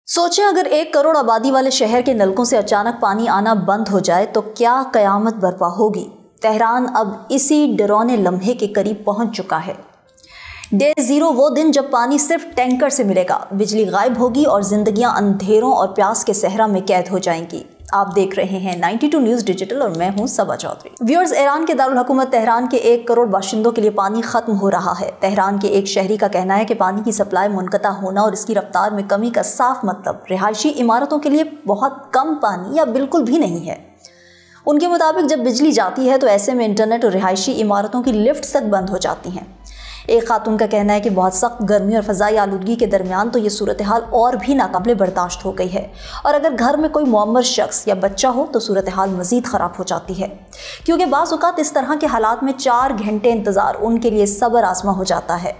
सोचें अगर 1 करोड़ आबादी वाले शहर के नलकों से अचानक पानी आना बंद हो जाए तो क्या कयामत बर्पा होगी। तेहरान अब इसी डरावने लम्हे के करीब पहुंच चुका है। डे 0 वो दिन जब पानी सिर्फ टैंकर से मिलेगा, बिजली गायब होगी और जिंदगियां अंधेरों और प्यास के सहरा में कैद हो जाएंगी। आप देख रहे हैं 92 न्यूज़ डिजिटल और मैं हूं सबा चौधरी। व्यूअर्स, ईरान के दारुल हुकूमत तेहरान के 1 करोड़ बाशिंदों के लिए पानी खत्म हो रहा है। तेहरान के एक शहरी का कहना है कि पानी की सप्लाई मुनक़ता होना और इसकी रफ्तार में कमी का साफ मतलब रिहायशी इमारतों के लिए बहुत कम पानी या बिल्कुल भी नहीं है। उनके मुताबिक जब बिजली जाती है तो ऐसे में इंटरनेट और रिहायशी इमारतों की लिफ्ट तक बंद हो जाती हैं। एक खातून का कहना है कि बहुत सख्त गर्मी और फ़ज़ाई आलूदगी के दरमियान तो ये सूरत हाल और भी नाकाबिले बर्दाश्त हो गई है, और अगर घर में कोई मुअम्मर शख्स या बच्चा हो तो सूरत हाल मज़ीद ख़राब हो जाती है, क्योंकि बाज़ औक़ात इस तरह के हालात में 4 घंटे इंतज़ार उनके लिए सब्र आज़मा हो जाता है।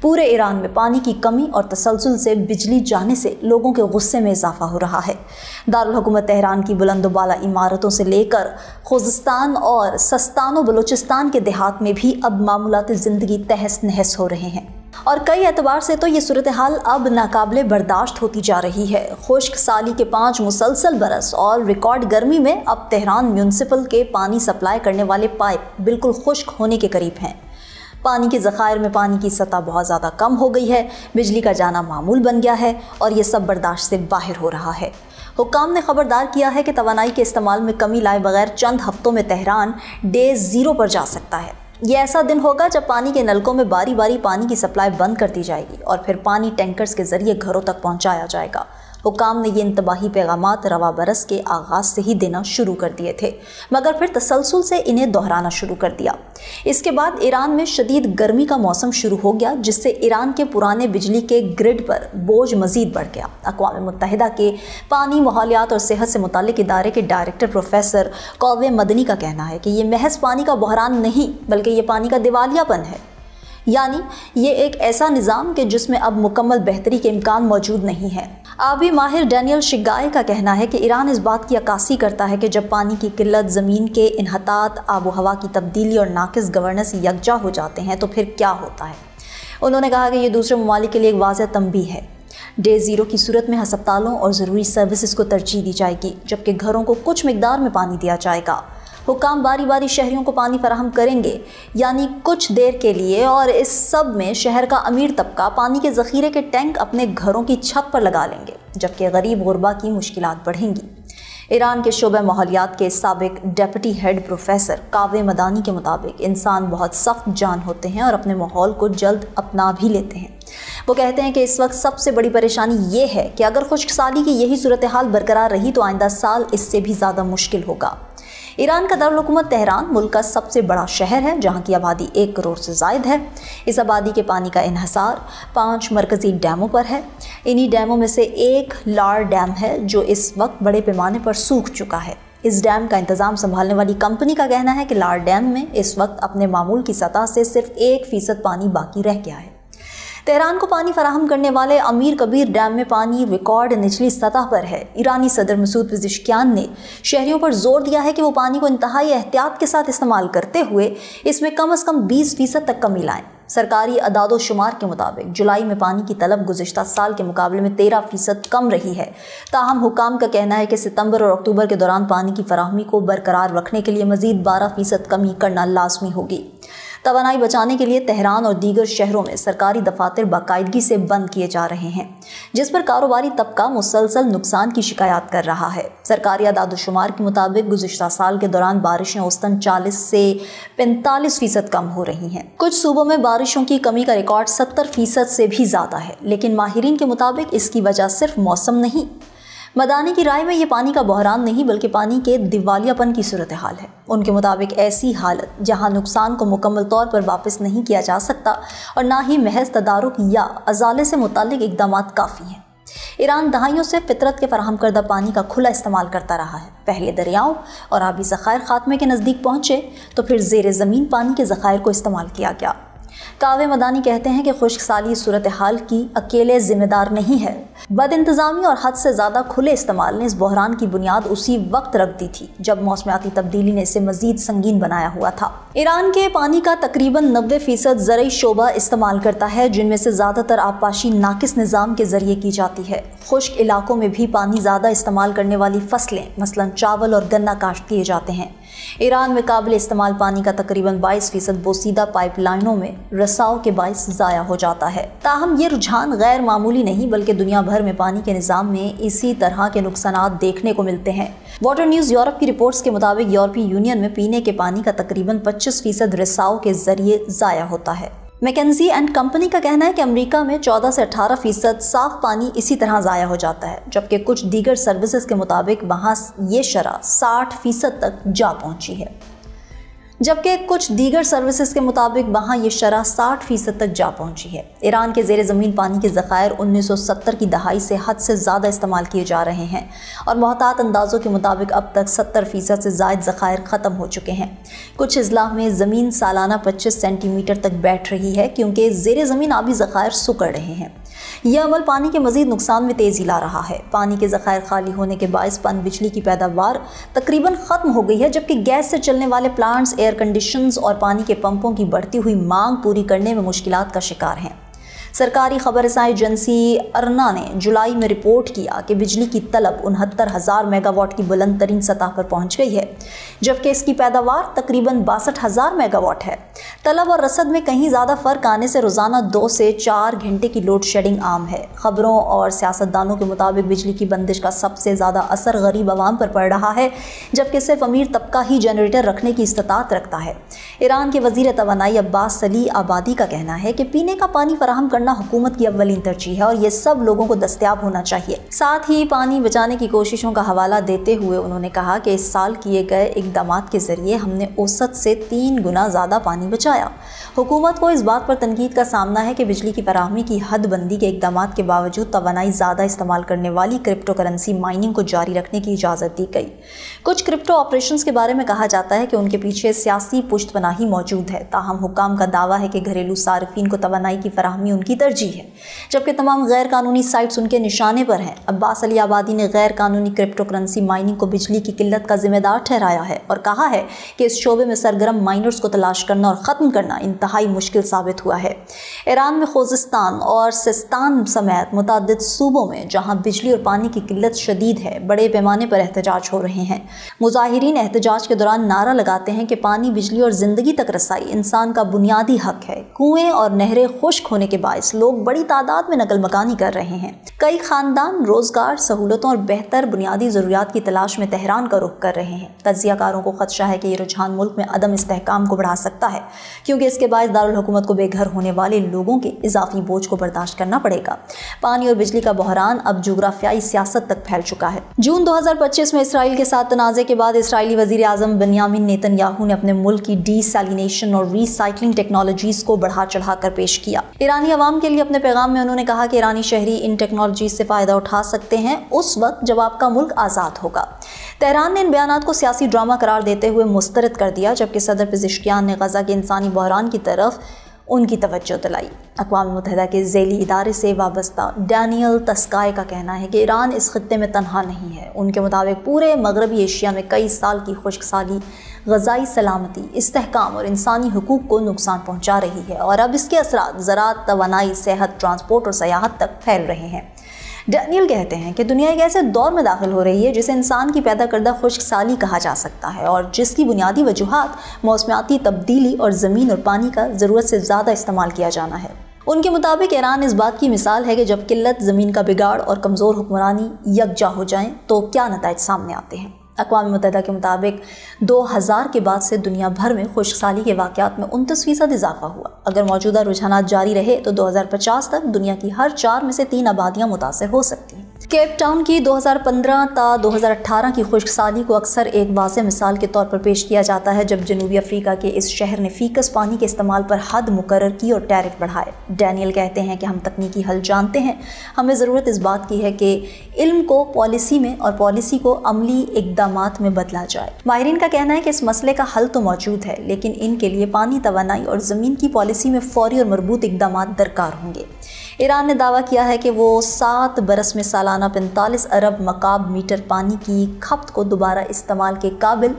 पूरे ईरान में पानी की कमी और तसलसल से बिजली जाने से लोगों के गुस्से में इजाफा हो रहा है। दारुल हुकूमत तेहरान की बुलंदोबाला इमारतों से लेकर खुज़स्तान और सस्तान व बलूचिस्तान के देहात में भी अब मामूलाती ज़िंदगी तहस नहस हो रहे हैं, और कई एतबार से तो ये सूरत हाल अब नाकाबिले बर्दाश्त होती जा रही है। खुश्क साली के 5 मुसलसल बरस और रिकॉर्ड गर्मी में अब तेहरान म्यूनसिपल के पानी सप्लाई करने वाले पाइप बिल्कुल खुश्क होने के करीब हैं। पानी के ज़खायर में पानी की सतह बहुत ज़्यादा कम हो गई है, बिजली का जाना मामूल बन गया है और ये सब बर्दाश्त से बाहर हो रहा है। हुक्काम ने खबरदार किया है कि तवानाई के इस्तेमाल में कमी लाए बगैर चंद हफ्तों में तेहरान डे 0 पर जा सकता है। ये ऐसा दिन होगा जब पानी के नलकों में बारी बारी पानी की सप्लाई बंद कर दी जाएगी और फिर पानी टैंकर्स के ज़रिए घरों तक पहुँचाया जाएगा। हुक्काम ने ये इंतबाही पैगामात रवा बरस के आगाज़ से ही देना शुरू कर दिए थे, मगर फिर तसलसल से इन्हें दोहराना शुरू कर दिया। इसके बाद ईरान में शदीद गर्मी का मौसम शुरू हो गया, जिससे ईरान के पुराने बिजली के ग्रिड पर बोझ मज़ीद बढ़ गया। अक़वाम मुत्तहिदा के पानी, माहौलियात और सेहत से मुताल्लिक़ इदारे के डायरेक्टर प्रोफेसर कौवे मदनी का कहना है कि ये महज पानी का बहरान नहीं बल्कि ये पानी का दिवालियापन है, यानी ये एक ऐसा निज़ाम कि जिसमें अब मुकम्मल बेहतरी के इम्कान मौजूद नहीं है। आबी माहिर डैनियल शिगाई का कहना है कि ईरान इस बात की अक्कासी करता है कि जब पानी की किल्लत, ज़मीन के इन्हतात, आबो हवा की तब्दीली और नाकिस गवर्नेंस यकजा हो जाते हैं तो फिर क्या होता है। उन्होंने कहा कि ये दूसरे ममालिक के लिए एक वाज़ह तंबीह है। डे 0 की सूरत में हस्पतालों और ज़रूरी सर्विसेज को तरजीह दी जाएगी, जबकि घरों को कुछ मिकदार में पानी दिया जाएगा। हुक्काम बारी बारी शहरियों को पानी फराहम करेंगे, यानी कुछ देर के लिए, और इस सब में शहर का अमीर तबका पानी के ज़ख़ीरे के टैंक अपने घरों की छत पर लगा लेंगे, जबकि गरीब गुरबा की मुश्किलात बढ़ेंगी। ईरान के शोबे माहौलियात के साबिक डेप्यूटी हेड प्रोफेसर कावे मदानी के मुताबिक इंसान बहुत सख्त जान होते हैं और अपने माहौल को जल्द अपना भी लेते हैं। वो कहते हैं कि इस वक्त सबसे बड़ी परेशानी ये है कि अगर खुश्क साली की यही सूरत हाल बरकरार रही तो आइंदा साल इससे भी ज़्यादा मुश्किल होगा। ईरान का दारुल हुकूमत तेहरान मुल्क का सबसे बड़ा शहर है, जहाँ की आबादी 1 करोड़ से ज़ायद है। इस आबादी के पानी का इन्हसार 5 मरकज़ी डैमों पर है। इन्हीं डैमों में से एक लार डैम है जो इस वक्त बड़े पैमाने पर सूख चुका है। इस डैम का इंतज़ाम संभालने वाली कंपनी का कहना है कि लार डैम में इस वक्त अपने मामूल की सतह से सिर्फ 1% पानी बाकी रह गया है। तेहरान को पानी फराहम करने वाले अमीर कबीर डैम में पानी रिकॉर्ड निचली सतह पर है। ईरानी सदर मसूद पेज़ेश्कियान ने शहरियों पर जोर दिया है कि वो पानी को इंतहाई एहतियात के साथ इस्तेमाल करते हुए इसमें कम से कम 20% तक कमी लाएं। सरकारी अदादो शुमार के मुताबिक जुलाई में पानी की तलब गुज़िश्ता साल के मुकाबले में 13% कम रही है। ताहम हुकाम का कहना है कि सितंबर और अक्टूबर के दौरान पानी की फराहमी को बरकरार रखने के लिए मज़ीद 12% कमी करना लाजमी होगी। तवानाई बचाने के लिए तेहरान और दीगर शहरों में सरकारी दफातर बाकायदगी से बंद किए जा रहे हैं, जिस पर कारोबारी तबका मुसलसल नुकसान की शिकायत कर रहा है। सरकारी अदाद-ओ-शुमार के मुताबिक गुज़िश्ता साल के दौरान बारिशें औसतन 40 से 45% कम हो रही हैं। कुछ सूबों में बारिशों की कमी का रिकॉर्ड 70% से भी ज़्यादा है, लेकिन माहिरीन के मुताबिक इसकी वजह सिर्फ मौसम नहीं। मदानी की राय में ये पानी का बहरान नहीं बल्कि पानी के दिवालियापन की सूरत हाल है। उनके मुताबिक ऐसी हालत जहां नुकसान को मुकम्मल तौर पर वापस नहीं किया जा सकता और ना ही महज तदारुक या अजाले से मुताल्लिक इक़दाम काफ़ी हैं। ईरान दहाइयों से फितरत के फराहम करदा पानी का खुला इस्तेमाल करता रहा है। पहले दरियाओं और आबी ज़खायर खात्मे के नज़दीक पहुँचे तो फिर ज़ेर ज़मीन पानी के ज़खायर को इस्तेमाल किया गया। कावे मदानी कहते हैं कि खुश्क साली सूरत हाल की अकेले जिम्मेदार नहीं है। बद इंतजामी और हद से ज़्यादा खुले इस्तेमाल ने इस बहरान की बुनियाद उसी वक्त रख दी थी जब मौसमियाती तब्दीली ने इसे मजीद संगीन बनाया हुआ था। ईरान के पानी का तकरीबन 90% ज़रई शोबा इस्तेमाल करता है, जिनमें से ज़्यादातर आबपाशी नाकिस निज़ाम के ज़रिए की जाती है। खुश्क इलाकों में भी पानी ज़्यादा इस्तेमाल करने वाली फसलें मसलन चावल और गन्ना काश्त किए जाते हैं। ईरान में काबिल इस्तेमाल पानी का तकरीबन 22% बोसीदा पाइपलाइनों में रसाव के बाइस ज़ाया हो जाता है। ताहम ये रुझान गैर मामूली नहीं बल्कि दुनिया भर में पानी के निज़ाम में इसी तरह के नुकसानात देखने को मिलते हैं। वाटर न्यूज़ यूरोप की रिपोर्ट्स के मुताबिक यूरोपीय यूनियन में पीने के पानी का तकरीबन 25% रिसाव के जरिए ज़ाया होता है। मैकेंजी एंड कंपनी का कहना है कि अमेरिका में 14 से 18% साफ पानी इसी तरह ज़ाया हो जाता है, जबकि कुछ दीगर सर्विसेज के मुताबिक वहाँ ये शरह 60% तक जा पहुँची है। ईरान के ज़ेरे ज़मीन पानी के ज़खायर 1970 की दहाई से हद से ज़्यादा इस्तेमाल किए जा रहे हैं और मोहतात अंदाज़ों के मुताबिक अब तक 70% से ज़ायद ज़खायर ख़त्म हो चुके हैं। कुछ अज़ला में ज़मीन सालाना 25 सेंटीमीटर तक बैठ रही है क्योंकि ज़ेरे ज़मीन आबी ज़खायर सुकड़ रहे हैं। यह अमल पानी के मज़ीद नुकसान में तेज़ी ला रहा है। पानी के ज़खायर खाली होने के बायस पन बिजली की पैदावार तकरीबन ख़त्म हो गई है, जबकि गैस से चलने वाले प्लांट्स, एयर कंडीशंस और पानी के पंपों की बढ़ती हुई मांग पूरी करने में मुश्किलात का शिकार हैं। सरकारी खबर रसाई एजेंसी अरना ने जुलाई में रिपोर्ट किया कि बिजली की तलब 69,000 मेगावाट की बुलंद तरीन सतह पर पहुंच गई है, जबकि इसकी पैदावार तकरीबन 62,000 मेगावाट है। तलब और रसद में कहीं ज़्यादा फ़र्क आने से रोज़ाना 2 से 4 घंटे की लोड शेडिंग आम है। खबरों और सियासतदानों के मुताबिक बिजली की बंदिश का सबसे ज़्यादा असर गरीब आवाम पर पड़ रहा है, जबकि सिर्फ अमीर तबका ही जनरेटर रखने की इस्तात रखता है। ईरान के वज़ीर तवानाई अब्बास सली आबादी का कहना है कि पीने का पानी फराहम करना हुकूमत की अव्वलीन तरजीह है और ये सब लोगों को दस्तयाब होना चाहिए। साथ ही पानी बचाने की कोशिशों का हवाला देते हुए उन्होंने कहा कि इस साल किए गए इक़दामात के ज़रिए हमने औसत से 3 गुना ज़्यादा पानी बचाया। हुकूमत को इस बात पर तनकीद का सामना है कि बिजली की फराहमी की हद बंदी के इक़दामात के बावजूद तवानाई ज़्यादा इस्तेमाल करने वाली क्रिप्टो करेंसी माइनिंग को जारी रखने की इजाज़त दी गई। कुछ क्रिप्टो ऑपरेशंस के बारे में कहा जाता है कि उनके पीछे सियासी पुश्तपनाही मौजूद है। ताहम हुक्काम का दावा है कि घरेलू सार्फिन को तवानाई की फराहमी उनकी तरजीह है, जबकि तमाम गैर कानूनी साइट्स उनके निशाने पर हैं। अब्बास अली आबादी ने गैर कानूनी क्रिप्टो करेंसी माइनिंग को बिजली की किल्लत का जिम्मेदार ठहराया है और कहा है कि इस शोबे में सरगर्म माइनर्स को तलाश करना और ख़त्म करना इंतहाई मुश्किल साबित हुआ है। ईरान में खुज़िस्तान और सिस्तान समेत मुतअद्दिद सूबों में जहाँ बिजली और पानी की किल्लत शदीद है, बड़े पैमाने पर एहतजाज हो रहे हैं। मुजाहिरीन एहतजाज के दौरान नारा लगाते हैं कि पानी, बिजली और ज़िंदगी तक रसाई इंसान का बुनियादी हक है। कुएँ और नहरें खुश्क होने के बायस लोग बड़ी तादाद में नकल मकानी कर रहे हैं। कई खानदान रोजगार, सहूलतों और बेहतर बुनियादी ज़रूरियात की तलाश में तेहरान का रुख कर रहे हैं। तज्ज़ियाकारों को खदशा है कि ये रुझान मुल्क में अदम इस्तेहकाम को बढ़ा सकता है, क्योंकि इसके बायस दारुल हुकूमत को बेघर होने वाले लोगों के इजाफी बोझ को बर्दाश्त करना पड़ेगा। पानी और बिजली का बहरान अब जोग्राफियाई सियासत तक फैल चुका है। जून 2025 में इसराइल के साथ तनाज़े के बाद इसराइली वज़ीर आज़म बेंयामिन नेतन्याहू ने अपने मुल्क की डीसैलिनेशन और रीसाइक्लिंग टेक्नोलॉजीज़ को बढ़ा चढ़ा कर पेश किया। ईरानी अवाम के लिए अपने पैगाम में उन्होंने कहा कि ईरानी शहरी इन टेक्नोलॉजी से फ़ायदा उठा सकते हैं उस वक्त जब आपका मुल्क आज़ाद होगा। तेहरान ने इन बयानात को सियासी ड्रामा करार देते हुए मुस्तरद कर दिया, जबकि सदर पेज़ेश्कियान ने गज़ा के इंसानी बहरान की तरफ उनकी तवज्जो दिलाई। अक़वाम मुत्तहिदा के ज़ैली इदारे से वाबस्ता डैनियल तस्काय का कहना है कि ईरान इस खित्ते में तन्हा नहीं है। उनके मुताबिक पूरे मगरबी एशिया में कई साल की खुश्क साली ग़ज़ाई सलामती, इस्तेहकाम और इंसानी हुकूक को नुकसान पहुँचा रही है और अब इसके असरात ज़राअत, तवानाई, सेहत, ट्रांसपोर्ट और सयाहत तक फैल रहे हैं। डैनियल कहते हैं कि दुनिया एक ऐसे दौर में दाखिल हो रही है जिसे इंसान की पैदा करदा खुश्क साली कहा जा सकता है और जिसकी बुनियादी वजूहात मौसमियाती तब्दीली और ज़मीन और पानी का ज़रूरत से ज़्यादा इस्तेमाल किया जाना है। उनके मुताबिक ईरान इस बात की मिसाल है कि जब किल्लत, ज़मीन का बिगाड़ और कमज़ोर हुक्मरानी यकजा हो जाएं तो क्या नताइज सामने आते हैं। अक़वाम मुत्तहिदा के मुताबिक 2000 के बाद से दुनिया भर में खुश्क साली के वाक़यात में 29% इजाफा हुआ। अगर मौजूदा रुझानात जारी रहे तो 2050 तक दुनिया की हर 4 में से 3 आबादियाँ मुतासर हो सकती हैं। केप टाउन की 2015 تا 2018 की खुश्क साली को अक्सर एक वाज़ेह मिसाल के तौर पर पेश किया जाता है, जब जनूबी अफ्रीका के इस शहर ने फ़ीकस पानी के इस्तेमाल पर हद मुकर्रर की और टैरिफ बढ़ाए। डैनियल कहते हैं कि हम तकनीकी हल जानते हैं, हमें ज़रूरत इस बात की है कि इल्म को पॉलिसी में और पॉलिसी को अमली इक़दामात में बदला जाए। माहिरीन का कहना है कि इस मसले का हल तो मौजूद है, लेकिन इनके लिए पानी, तवानाई और ज़मीन की पॉलिसी में फ़ौरी और मरबूत इक़दामात दरकार होंगे। ईरान ने दावा किया है कि वो 7 बरस में सालाना 45 अरब मकाब मीटर पानी की खपत को दोबारा इस्तेमाल के काबिल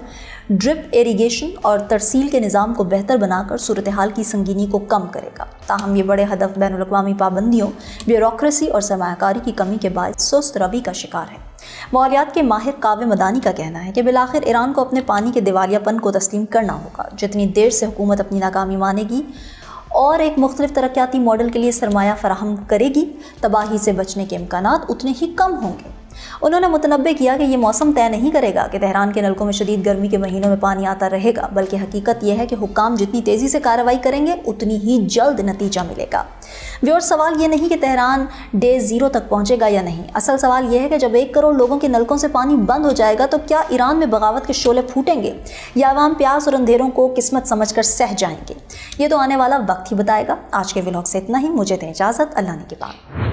ड्रिप इरिगेशन और तरसील के निज़ाम को बेहतर बनाकर सूरत हाल की संगीनी को कम करेगा। ताहम ये बड़े हदफ बैनुल-अक़वामी पाबंदियों, ब्यूरोक्रेसी और सरमायाकारी की कमी के बाद सुस्त रवि का शिकार है। मालियात के माहिर कावे मदानी का कहना है कि बिलाखिर ईरान को अपने पानी के दिवालियापन को तस्लीम करना होगा। जितनी देर से हुकूमत अपनी नाकामी मानेगी और एक मुख्तलिफ तरक्याती मॉडल के लिए सरमाया फराहम करेगी, तबाही से बचने के इम्कानात उतने ही कम होंगे। उन्होंने मुतनब्बे किया कि ये मौसम तय नहीं करेगा कि तेहरान के नलकों में शदीद गर्मी के महीनों में पानी आता रहेगा, बल्कि हकीकत यह है कि हुक्काम जितनी तेज़ी से कार्रवाई करेंगे उतनी ही जल्द नतीजा मिलेगा। व्यूअर्स, सवाल ये नहीं कि तेहरान डे 0 तक पहुँचेगा या नहीं, असल सवाल यह है कि जब 1 करोड़ लोगों के नलकों से पानी बंद हो जाएगा तो क्या ईरान में बगावत के शोले फूटेंगे या अवाम प्यास और अंधेरों को किस्मत समझकर सह जाएंगे। ये तो आने वाला वक्त ही बताएगा। आज के व्लॉग से इतना ही, मुझे दें इजाज़त, अल्लाह ने के बाद।